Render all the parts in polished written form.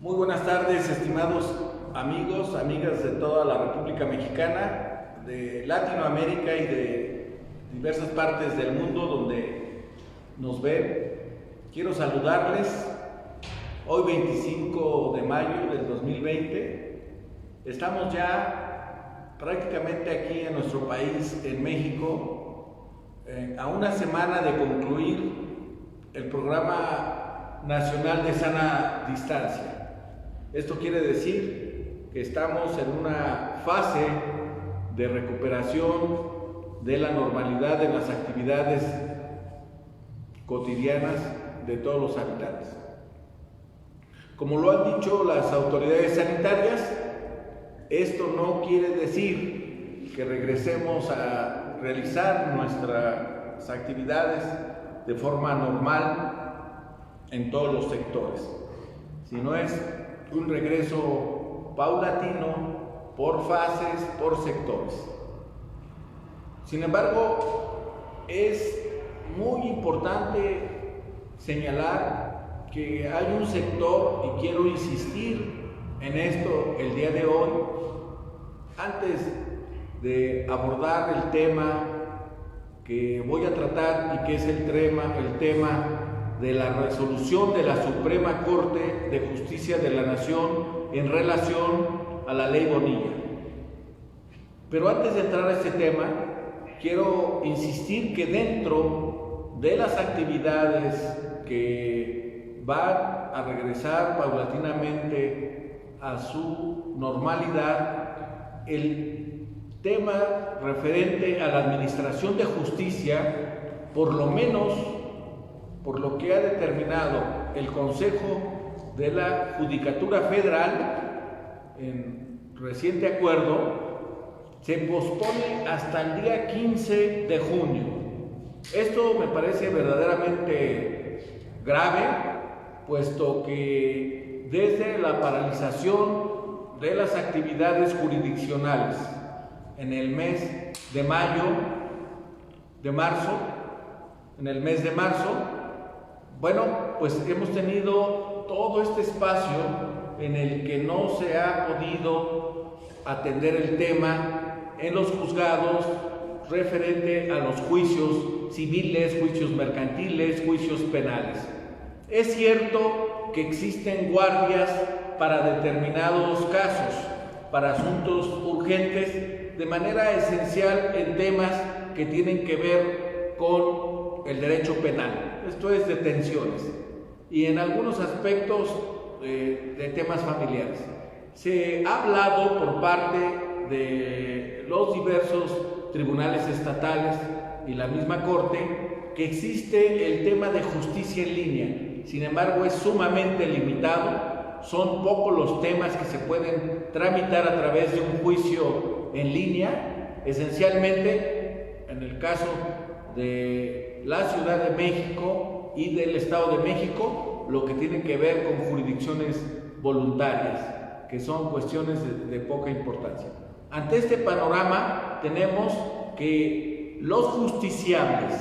Muy buenas tardes, estimados amigos, amigas de toda la República Mexicana, de Latinoamérica y de diversas partes del mundo donde nos ven. Quiero saludarles hoy 25 de mayo del 2020. Estamos ya prácticamente aquí en nuestro país, en México, a una semana de concluir el programa nacional de sana distancia. Esto quiere decir que estamos en una fase de recuperación de la normalidad en las actividades cotidianas de todos los habitantes. Como lo han dicho las autoridades sanitarias, esto no quiere decir que regresemos a realizar nuestras actividades de forma normal en todos los sectores, sino es un regreso paulatino por fases, por sectores. Sin embargo, es muy importante señalar que hay un sector, y quiero insistir en esto el día de hoy, antes de abordar el tema que voy a tratar y que es el tema de la resolución de la Suprema Corte de Justicia de la Nación en relación a la Ley Bonilla. Pero antes de entrar a este tema, quiero insistir que dentro de las actividades que van a regresar paulatinamente a su normalidad, el tema referente a la administración de justicia, por lo menos por lo que ha determinado el Consejo de la Judicatura Federal en reciente acuerdo, se pospone hasta el día 15 de junio. Esto me parece verdaderamente grave, puesto que desde la paralización de las actividades jurisdiccionales en el mes de marzo, bueno, pues hemos tenido todo este espacio en el que no se ha podido atender el tema en los juzgados referente a los juicios civiles, juicios mercantiles, juicios penales. Es cierto que existen guardias para determinados casos, para asuntos urgentes, de manera esencial en temas que tienen que ver con el derecho penal, esto es detenciones, y en algunos aspectos de temas familiares. Se ha hablado por parte de los diversos tribunales estatales y la misma Corte que existe el tema de justicia en línea. Sin embargo, es sumamente limitado, son pocos los temas que se pueden tramitar a través de un juicio en línea, esencialmente en el caso de la Ciudad de México y del Estado de México, lo que tiene que ver con jurisdicciones voluntarias, que son cuestiones de poca importancia. Ante este panorama tenemos que los justiciables,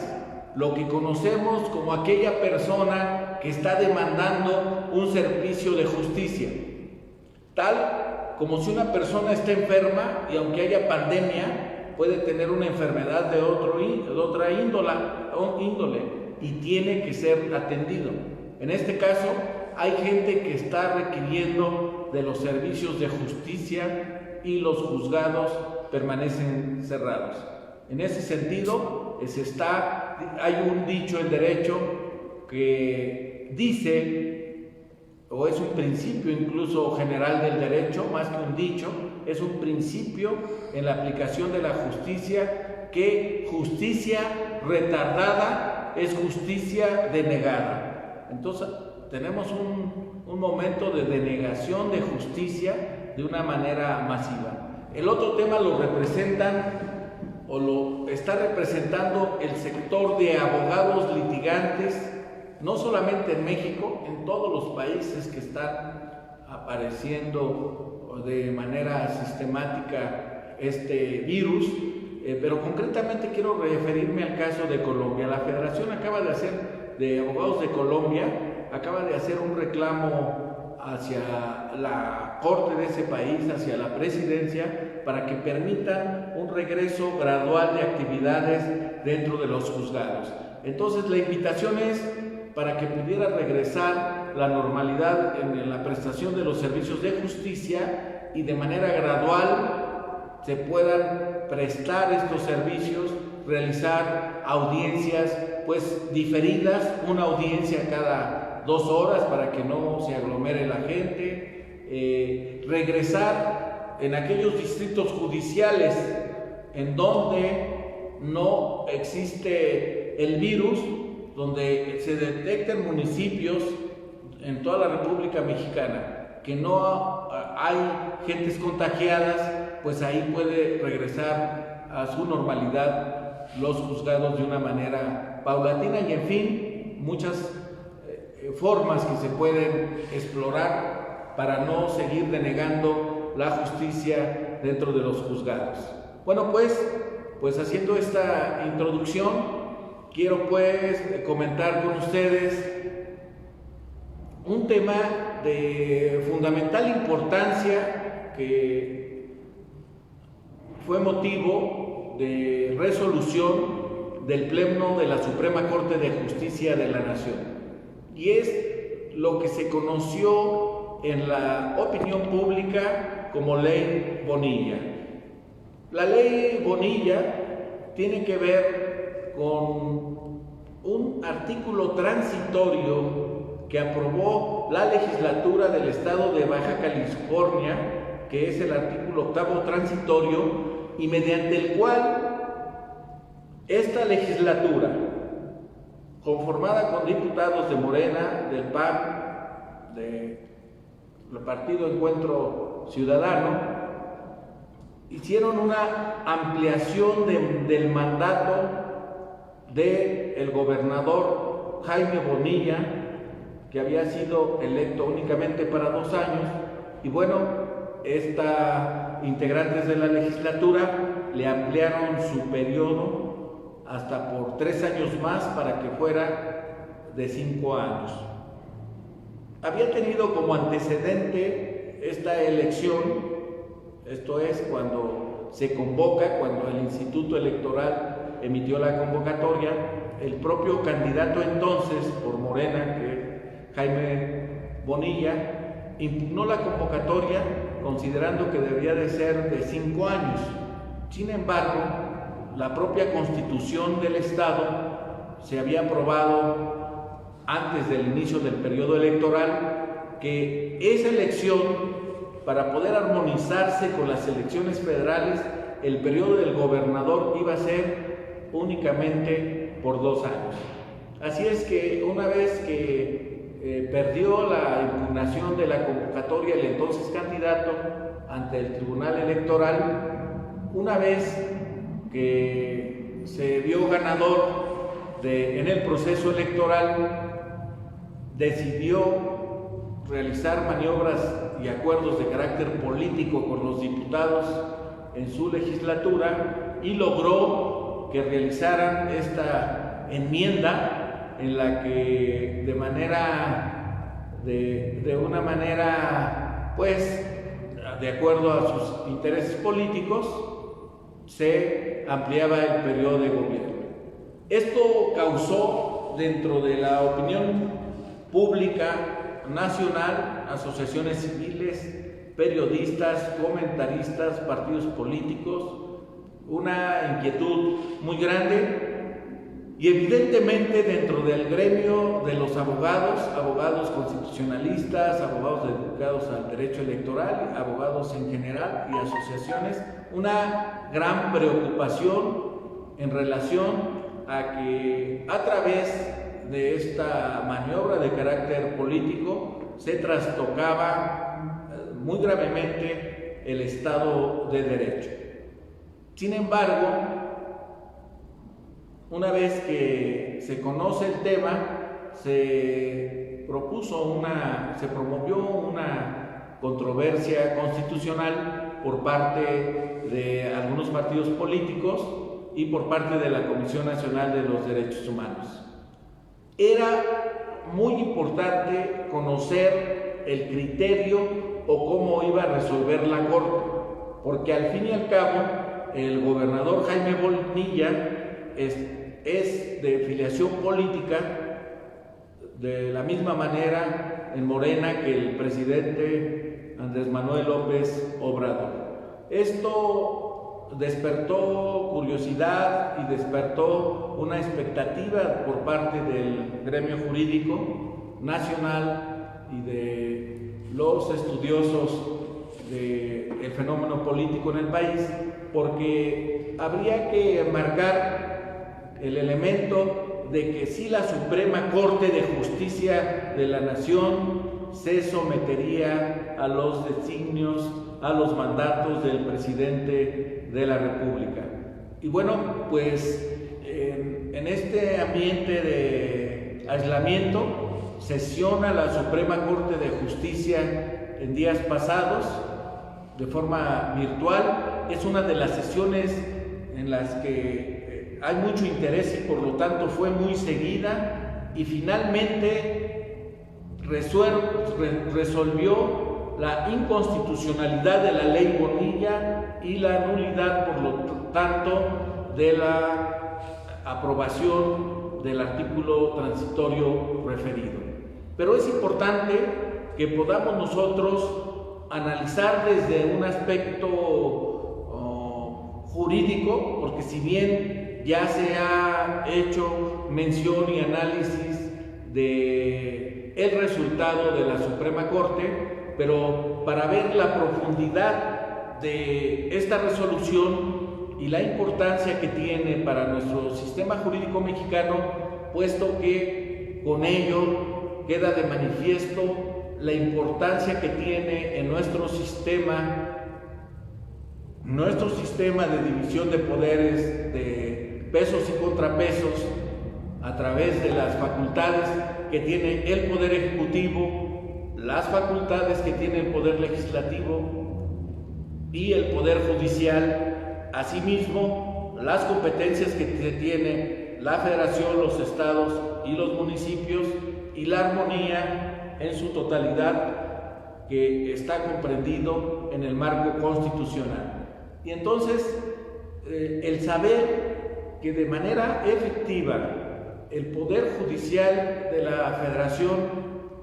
lo que conocemos como aquella persona que está demandando un servicio de justicia, tal como si una persona está enferma y aunque haya pandemia, puede tener una enfermedad de otra índole y tiene que ser atendido. En este caso, hay gente que está requiriendo de los servicios de justicia y los juzgados permanecen cerrados. En ese sentido, hay un dicho en derecho que dice, o es un principio incluso general del derecho, más que un dicho, es un principio en la aplicación de la justicia, que justicia retardada es justicia denegada. Entonces tenemos un momento de denegación de justicia de una manera masiva. El otro tema lo está representando el sector de abogados litigantes, no solamente en México, en todos los países que están apareciendo de manera sistemática este virus, pero concretamente quiero referirme al caso de Colombia. La Federación de Abogados de Colombia acaba de hacer un reclamo hacia la corte de ese país, hacia la presidencia, para que permitan un regreso gradual de actividades dentro de los juzgados. Entonces la invitación es para que pudiera regresar la normalidad en la prestación de los servicios de justicia y de manera gradual se puedan prestar estos servicios, realizar audiencias pues diferidas, una audiencia cada 2 horas para que no se aglomere la gente, regresar en aquellos distritos judiciales en donde no existe el virus, donde se detecten municipios en toda la República Mexicana que no hay gentes contagiadas, pues ahí puede regresar a su normalidad los juzgados de una manera paulatina y en fin, muchas formas que se pueden explorar para no seguir denegando la justicia dentro de los juzgados. Bueno, pues haciendo esta introducción, quiero pues comentar con ustedes un tema de fundamental importancia que fue motivo de resolución del Pleno de la Suprema Corte de Justicia de la Nación, y es lo que se conoció en la opinión pública como Ley Bonilla. La Ley Bonilla tiene que ver con un artículo transitorio que aprobó la legislatura del estado de Baja California, que es el artículo 8º transitorio, y mediante el cual esta legislatura, conformada con diputados de Morena, del PAN, del Partido Encuentro Ciudadano, hicieron una ampliación del mandato del gobernador Jaime Bonilla, que había sido electo únicamente para 2 años, y bueno, integrantes de la legislatura le ampliaron su periodo hasta por 3 años más para que fuera de 5 años. Había tenido como antecedente esta elección, esto es cuando se convoca, cuando el Instituto Electoral emitió la convocatoria, el propio candidato entonces por Morena, que Jaime Bonilla, impugnó la convocatoria considerando que debía de ser de 5 años. Sin embargo, la propia Constitución del Estado se había aprobado antes del inicio del periodo electoral que esa elección, para poder armonizarse con las elecciones federales, el periodo del gobernador iba a ser únicamente por 2 años. Así es que una vez que perdió la impugnación de la convocatoria el entonces candidato ante el Tribunal Electoral, una vez que se vio ganador en el proceso electoral, decidió realizar maniobras y acuerdos de carácter político con los diputados en su legislatura y logró que realizaran esta enmienda en la que de una manera, pues, de acuerdo a sus intereses políticos, se ampliaba el periodo de gobierno. Esto causó dentro de la opinión pública nacional, asociaciones civiles, periodistas, comentaristas, partidos políticos, una inquietud muy grande. Y evidentemente dentro del gremio de los abogados constitucionalistas, abogados dedicados al derecho electoral, abogados en general y asociaciones, una gran preocupación en relación a que a través de esta maniobra de carácter político se trastocaba muy gravemente el Estado de Derecho. Sin embargo, una vez que se conoce el tema, se promovió una controversia constitucional por parte de algunos partidos políticos y por parte de la Comisión Nacional de los Derechos Humanos. Era muy importante conocer el criterio o cómo iba a resolver la Corte, porque al fin y al cabo el gobernador Jaime Bonilla es de filiación política de la misma manera en Morena que el presidente Andrés Manuel López Obrador. Esto despertó curiosidad y despertó una expectativa por parte del gremio jurídico nacional y de los estudiosos del fenómeno político en el país, porque habría que marcar el elemento de que si la Suprema Corte de Justicia de la Nación se sometería a los designios, a los mandatos del presidente de la República. Y bueno, pues en este ambiente de aislamiento sesiona la Suprema Corte de Justicia en días pasados de forma virtual. Es una de las sesiones en las que hay mucho interés y por lo tanto fue muy seguida, y finalmente resolvió la inconstitucionalidad de la ley Bonilla y la nulidad por lo tanto de la aprobación del artículo transitorio referido. Pero es importante que podamos nosotros analizar desde un aspecto jurídico, porque si bien ya se ha hecho mención y análisis de el resultado de la Suprema Corte, pero para ver la profundidad de esta resolución y la importancia que tiene para nuestro sistema jurídico mexicano, puesto que con ello queda de manifiesto la importancia que tiene en nuestro sistema de división de poderes, de pesos y contrapesos, a través de las facultades que tiene el Poder Ejecutivo, las facultades que tiene el Poder Legislativo y el Poder Judicial, asimismo las competencias que tiene la Federación, los estados y los municipios, y la armonía en su totalidad que está comprendido en el marco constitucional. Y entonces el saber que de manera efectiva el Poder Judicial de la Federación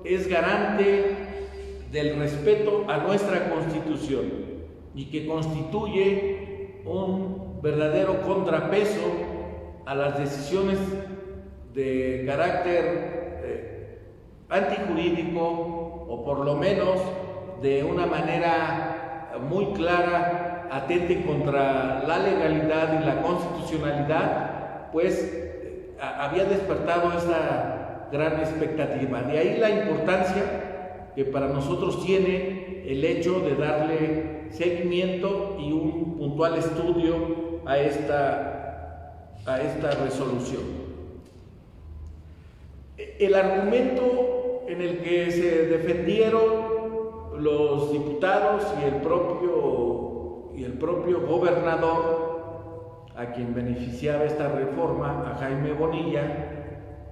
es garante del respeto a nuestra Constitución y que constituye un verdadero contrapeso a las decisiones de carácter antijurídico, o por lo menos de una manera muy clara atente contra la legalidad y la constitucionalidad, pues había despertado esa gran expectativa. De ahí la importancia que para nosotros tiene el hecho de darle seguimiento y un puntual estudio a esta resolución. El argumento en el que se defendieron los diputados y el propio gobernador, a quien beneficiaba esta reforma, a Jaime Bonilla,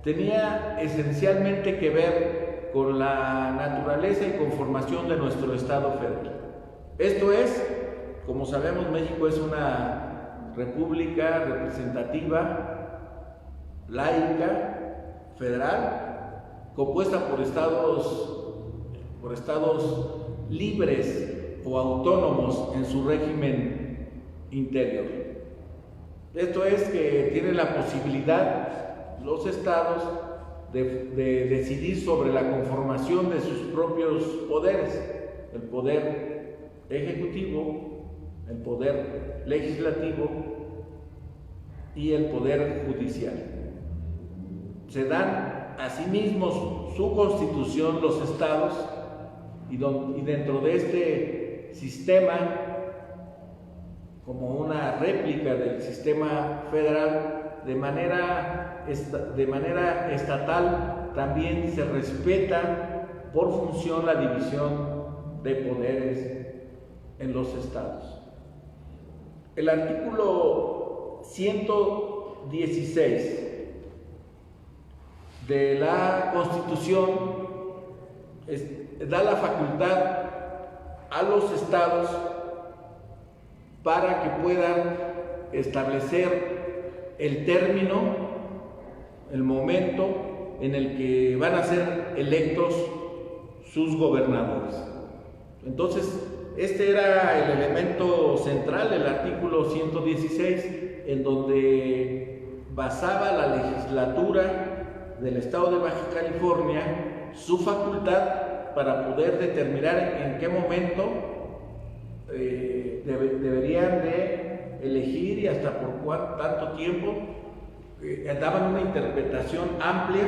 tenía esencialmente que ver con la naturaleza y conformación de nuestro Estado federal. Esto es, como sabemos, México es una república representativa, laica, federal, compuesta por estados libres o autónomos en su régimen interior. Esto es que tienen la posibilidad los estados de decidir sobre la conformación de sus propios poderes, el poder ejecutivo, el poder legislativo y el poder judicial. Se dan a sí mismos su constitución los estados, y dentro de este sistema, como una réplica del sistema federal, de manera estatal también se respeta por función la división de poderes en los estados. El artículo 116 de la Constitución da la facultad a los estados para que puedan establecer el término, el momento en el que van a ser electos sus gobernadores. Entonces, este era el elemento central, el artículo 116, en donde basaba la legislatura del estado de Baja California su facultad para poder determinar en qué momento deberían de elegir y hasta por tanto tiempo. Daban una interpretación amplia,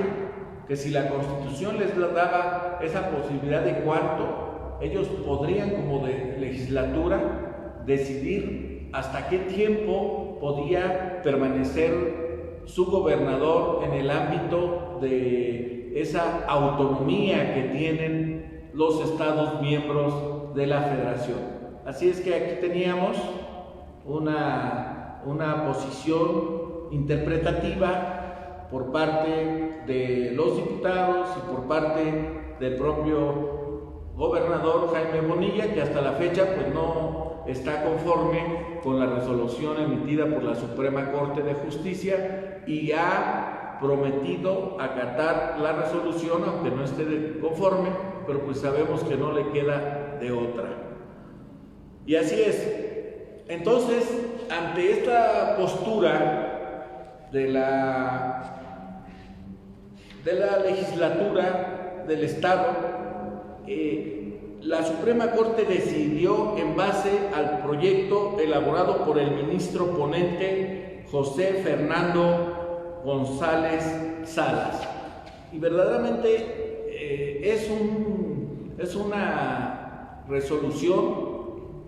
que si la Constitución les daba esa posibilidad de cuánto, ellos podrían como de legislatura decidir hasta qué tiempo podía permanecer su gobernador en el ámbito de esa autonomía que tienen los estados miembros de la federación. Así es que aquí teníamos una posición interpretativa por parte de los diputados y por parte del propio gobernador Jaime Bonilla, que hasta la fecha pues no está conforme con la resolución emitida por la Suprema Corte de Justicia y ha prometido acatar la resolución, aunque no esté conforme, pero pues sabemos que no le queda de otra. Y así es. Entonces, ante esta postura de la legislatura del Estado, la Suprema Corte decidió en base al proyecto elaborado por el ministro ponente José Fernando González Salas. Y verdaderamente es una resolución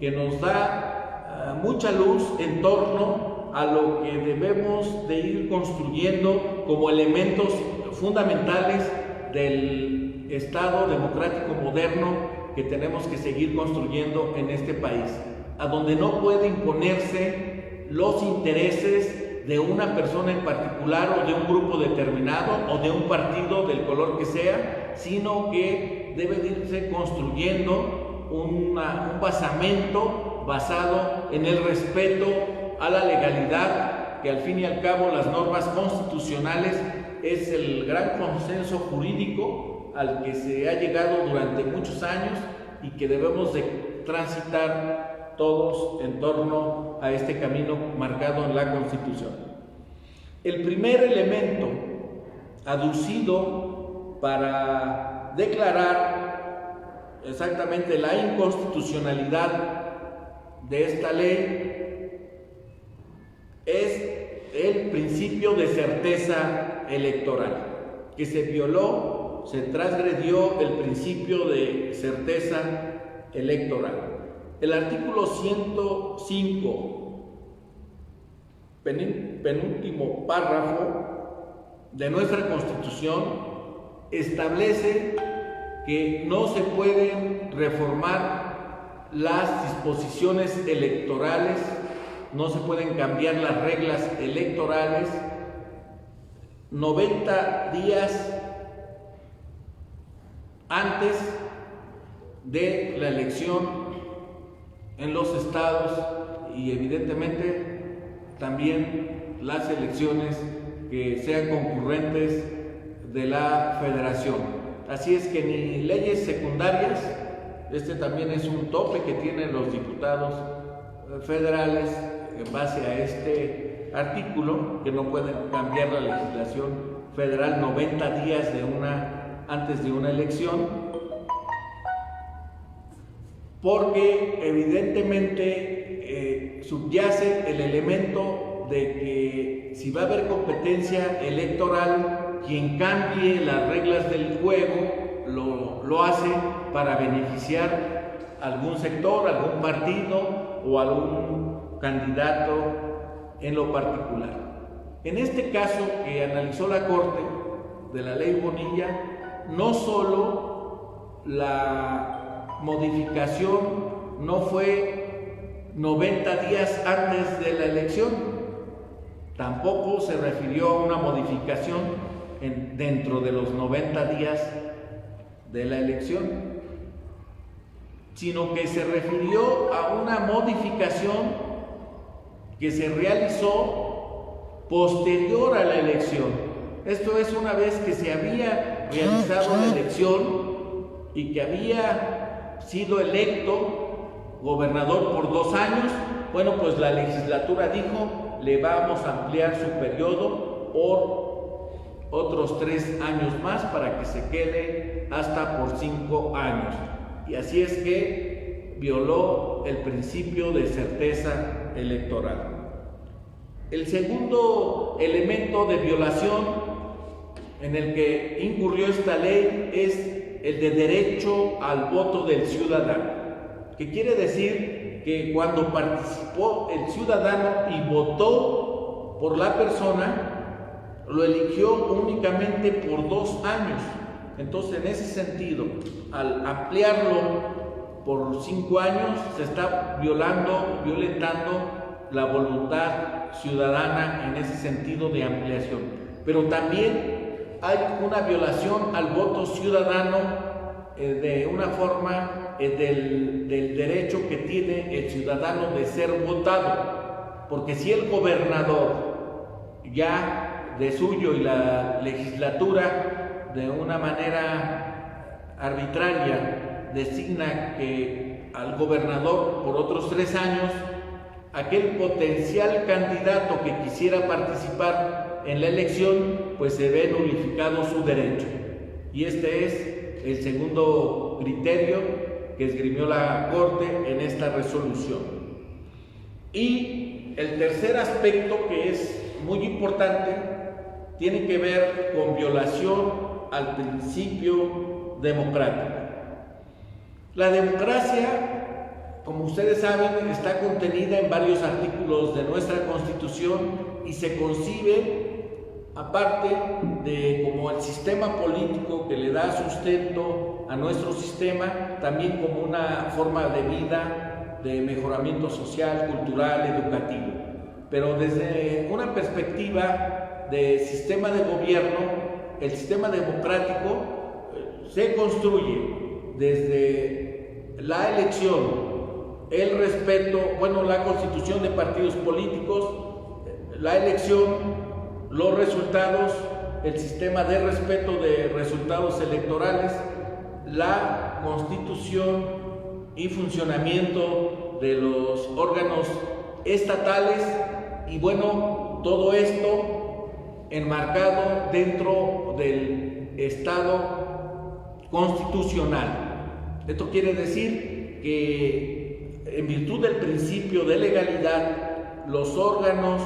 que nos da mucha luz en torno a lo que debemos de ir construyendo como elementos fundamentales del Estado democrático moderno que tenemos que seguir construyendo en este país, a donde no puede imponerse los intereses de una persona en particular o de un grupo determinado o de un partido del color que sea, sino que debe de irse construyendo un basamento basado en el respeto a la legalidad, que al fin y al cabo las normas constitucionales es el gran consenso jurídico al que se ha llegado durante muchos años y que debemos de transitar todos en torno a este camino marcado en la Constitución. El primer elemento aducido para declarar exactamente la inconstitucionalidad de esta ley es el principio de certeza electoral, que se violó, se transgredió el principio de certeza electoral. El artículo 105, penúltimo párrafo de nuestra Constitución, establece que no se pueden reformar las disposiciones electorales, no se pueden cambiar las reglas electorales 90 días antes de la elección en los estados y evidentemente también las elecciones que sean concurrentes de la federación. Así es que ni leyes secundarias, este también es un tope que tienen los diputados federales en base a este artículo, que no pueden cambiar la legislación federal 90 días antes de una elección, porque evidentemente subyace el elemento de que si va a haber competencia electoral, quien cambie las reglas del juego lo hace para beneficiar a algún sector, algún partido o algún candidato en lo particular. En este caso que analizó la Corte de la Ley Bonilla, no solo la modificación no fue 90 días antes de la elección, tampoco se refirió a una modificación dentro de los 90 días de la elección, sino que se refirió a una modificación que se realizó posterior a la elección. Esto es, una vez que se había realizado la elección y que había sido electo gobernador por 2 años, bueno, pues la legislatura dijo, le vamos a ampliar su periodo por otros 3 años más para que se quede hasta por 5 años. Y así es que violó el principio de certeza electoral. El segundo elemento de violación en el que incurrió esta ley es el de derecho al voto del ciudadano, que quiere decir que cuando participó el ciudadano y votó por la persona, lo eligió únicamente por 2 años. Entonces, en ese sentido, al ampliarlo por 5 años, se está violentando la voluntad ciudadana en ese sentido de ampliación. Pero también hay una violación al voto ciudadano de una forma del derecho que tiene el ciudadano de ser votado, porque si el gobernador ya de suyo y la legislatura de una manera arbitraria designa que al gobernador por otros 3 años, aquel potencial candidato que quisiera participar en la elección, pues se ve nulificado su derecho. Y este es el segundo criterio que esgrimió la Corte en esta resolución. Y el tercer aspecto, que es muy importante, tiene que ver con violación al principio democrático. La democracia, como ustedes saben, está contenida en varios artículos de nuestra Constitución y se concibe, aparte de como el sistema político que le da sustento a nuestro sistema, también como una forma de vida, de mejoramiento social, cultural, educativo. Pero desde una perspectiva de sistema de gobierno, el sistema democrático se construye desde la elección, el respeto, la constitución de partidos políticos, la elección, los resultados, el sistema de respeto de resultados electorales, la constitución y funcionamiento de los órganos estatales y todo esto enmarcado dentro del Estado constitucional. Esto quiere decir que en virtud del principio de legalidad, los órganos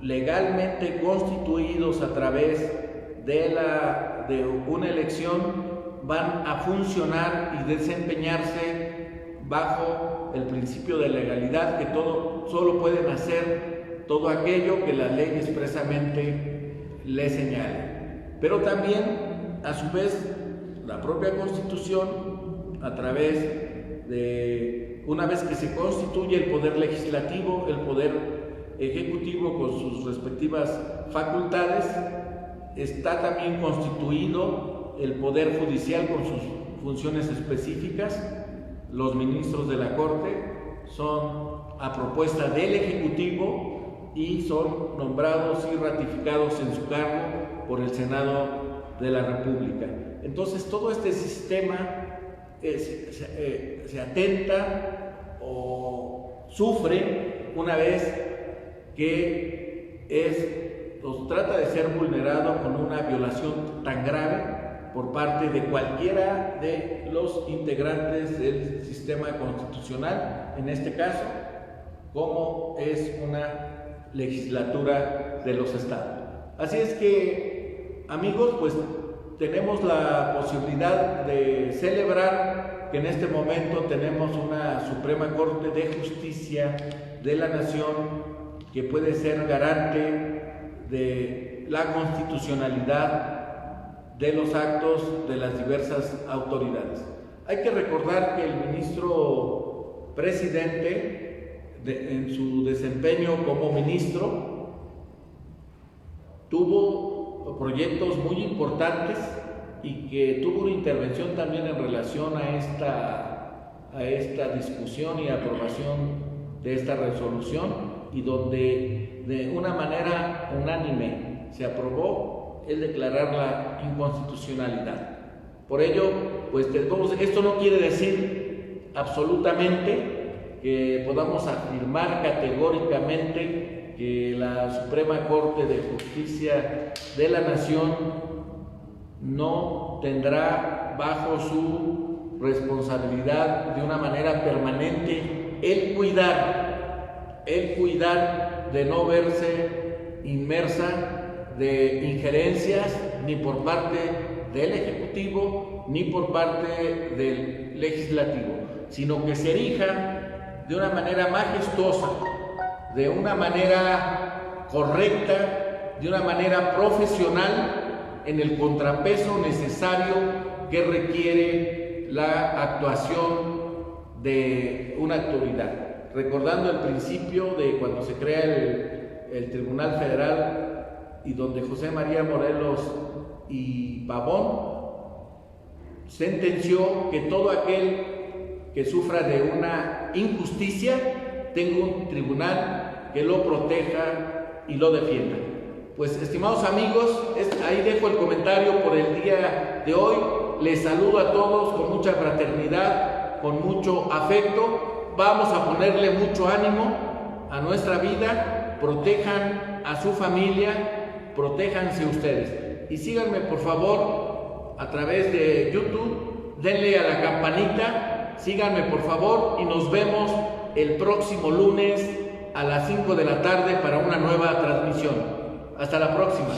legalmente constituidos a través de una elección van a funcionar y desempeñarse bajo el principio de legalidad, que solo pueden hacer todo aquello que la ley expresamente le señale. Pero también, a su vez, la propia Constitución, a través de, una vez que se constituye el poder legislativo, el poder ejecutivo con sus respectivas facultades, está también constituido el poder judicial con sus funciones específicas. Los ministros de la Corte son a propuesta del Ejecutivo y son nombrados y ratificados en su cargo por el Senado de la República. Entonces, todo este sistema se atenta o sufre una vez que trata de ser vulnerado con una violación tan grave por parte de cualquiera de los integrantes del sistema constitucional, en este caso, como es una legislatura de los estados. Así es que, amigos, pues tenemos la posibilidad de celebrar que en este momento tenemos una Suprema Corte de Justicia de la Nación que puede ser garante de la constitucionalidad de los actos de las diversas autoridades. Hay que recordar que el ministro presidente, en su desempeño como ministro, tuvo proyectos muy importantes y que tuvo una intervención también en relación a a esta discusión y aprobación de esta resolución, y donde de una manera unánime se aprobó el declarar la inconstitucionalidad. Por ello, pues esto no quiere decir absolutamente que podamos afirmar categóricamente que la Suprema Corte de Justicia de la Nación no tendrá bajo su responsabilidad de una manera permanente el cuidar de no verse inmersa de injerencias ni por parte del Ejecutivo ni por parte del Legislativo, sino que se erija de una manera majestuosa, de una manera correcta, de una manera profesional, en el contrapeso necesario que requiere la actuación de una autoridad. Recordando el principio de cuando se crea el Tribunal Federal, y donde José María Morelos y Pavón sentenció que todo aquel que sufra de una injusticia tenga un tribunal que lo proteja y lo defienda. Pues, estimados amigos, ahí dejo el comentario por el día de hoy. Les saludo a todos con mucha fraternidad, con mucho afecto. Vamos a ponerle mucho ánimo a nuestra vida. Protejan a su familia, protéjanse ustedes. Y síganme, por favor, a través de YouTube. Denle a la campanita, síganme, por favor, y nos vemos el próximo lunes a las 5 de la tarde para una nueva transmisión. Hasta la próxima.